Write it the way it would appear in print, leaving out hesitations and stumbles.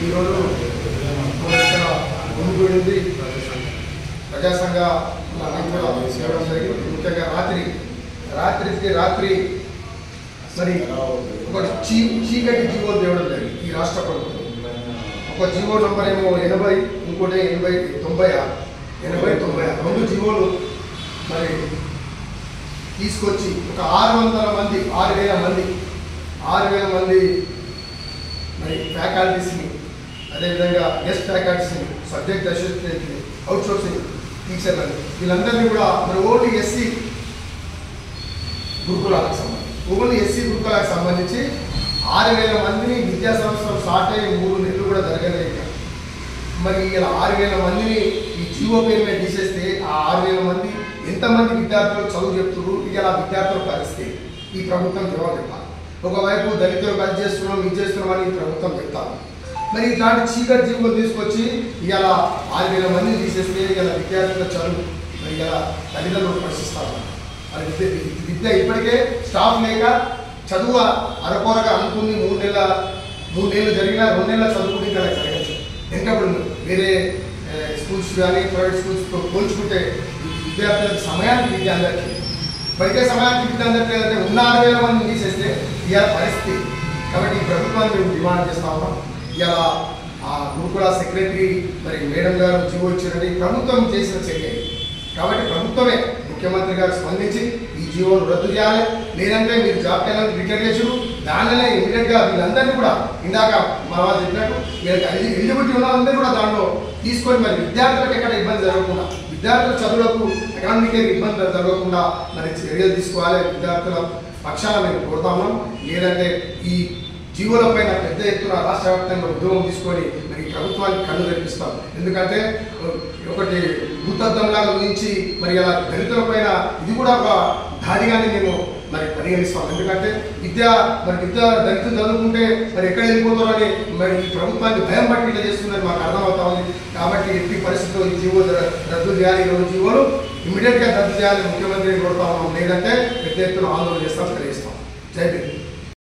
ఈరోజు ముందుంది ప్రజా సంఘ చేయడం జరిగింది. ముఖ్యంగా రాత్రి మరి ఒక చీకటి జీవో తేవడం జరిగింది ఈ రాష్ట్ర ప్రభుత్వం. ఒక జీవో నంబర్ ఏమో 80, ఇంకోటి 80-90 రెండు జీవోలు మరి తీసుకొచ్చి ఒక 6,000 మంది మరి ఫ్యాకల్టీస్ని, అదేవిధంగా గెస్ట్ ఫ్యాకల్టీస్ని, సబ్జెక్ట్ అసిస్టెంట్ని, అవుట్సోర్సింగ్ టీచర్లని వీళ్ళందరినీ కూడా మరి ఓన్లీ ఎస్సీ గురుకులాలకు సంబంధించి 6,000 మందిని విద్యా సంవత్సరం స్టార్ట్ అయ్యి 3 నెలలు కూడా జరగలేదు. మరి ఇలా 6,000 మందిని ఈ జీవో పేరు మీద తీసేస్తే ఆ 6,000 మంది ఎంతమంది విద్యార్థులు చదువు చెప్తున్నారు? ఇలా విద్యార్థుల పరిస్థితి ఈ ప్రభుత్వం జవాబు చెప్పాలి. ఒకవైపు దళితులు కలిసి చేస్తున్నాం, ఇది చేస్తున్నాం అని ఈ ప్రభుత్వం చెప్తాము. మరి ఇట్లాంటి చీకటి జీవులు తీసుకొచ్చి ఇలా 6,000 మందిని తీసేస్తే ఇలా విద్యార్థుల చదువు మరి ఇలా తల్లిదండ్రులు పరిశీలిస్తారు. మరి విద్య ఇప్పటికే స్టాఫ్ లేక చదువు అరకొరగా అనుకుని 3 నెలలు జరిగినా 2 నెలల చదువుకుని ఇక్కడ జరగచ్చు. ఎందుకప్పుడు వేరే స్కూల్స్ కానీ ప్రైవేట్ స్కూల్స్తో పోల్చుకుంటే విద్యార్థులకు సమయానికి విద్య అందరికీ ఇప్పటికే సమయానికి విద్య అందరికీ ఉన్న 6,000 మందిని తీసేస్తే ఇవాళ పరిస్థితి. కాబట్టి ఈ ప్రభుత్వాన్ని మేము డిమాండ్ చేస్తా ఉన్నాం. ఇలా ఆ గురుకుల సెక్రటరీ మరి మేడం గారు జీవో ఇచ్చారని ప్రభుత్వం చేసిన చర్య. కాబట్టి ప్రభుత్వమే ముఖ్యమంత్రి గారు స్పందించి ఈ జీవోను రద్దు చేయాలి. లేదంటే మీరు జాబ్ క్యాలెండర్ డిక్లేర్ చేసారు, దానిలోనే ఇమీడియట్గా వీళ్ళందరినీ కూడా ఇందాక మన వాళ్ళు చెప్పినట్టు వీళ్ళకి ఎలిజిబిలిటీ ఉన్న వాళ్ళందరూ కూడా దాంట్లో తీసుకొని మరి విద్యార్థులకు ఎక్కడ ఇబ్బంది జరగకుండా, విద్యార్థుల చదువులకు ఎకనామిక్ ఇబ్బంది జరగకుండా మరి చర్యలు తీసుకోవాలి. విద్యార్థుల పక్షాన మేము కోరుతాము. లేదంటే ఈ జీవోల పైన పెద్ద ఎత్తున రాష్ట్ర వ్యాప్తంగా ఉద్యమం తీసుకొని మరి ప్రభుత్వానికి కళ్ళు తెప్పిస్తాం. ఎందుకంటే ఒకటి భూతద్దంలాగా ఊహించి మరి అలా దళితుల పైన ఇది కూడా ఒక దాడిగానే మేము మరి పరిగణిస్తాం. ఎందుకంటే దళితులు చదువుకుంటే మరి ఎక్కడ వెళ్ళిపోతారో అని మరి ఈ ప్రభుత్వాన్ని భయం పట్టి ఇట్లా చేస్తుందని మాకు అర్థమవుతా ఉంది. కాబట్టి ఎట్టి పరిస్థితుల్లో ఈ జీవో రద్దు చేయాలి. ఈ 2 జీవోలు ఇమీడియట్గా రద్దు చేయాలి ముఖ్యమంత్రిని కోరుతా ఉన్నాం. లేదంటే పెద్ద ఎత్తున ఆందోళన చేస్తాం, తెలియజేస్తాం. జై భీమ్.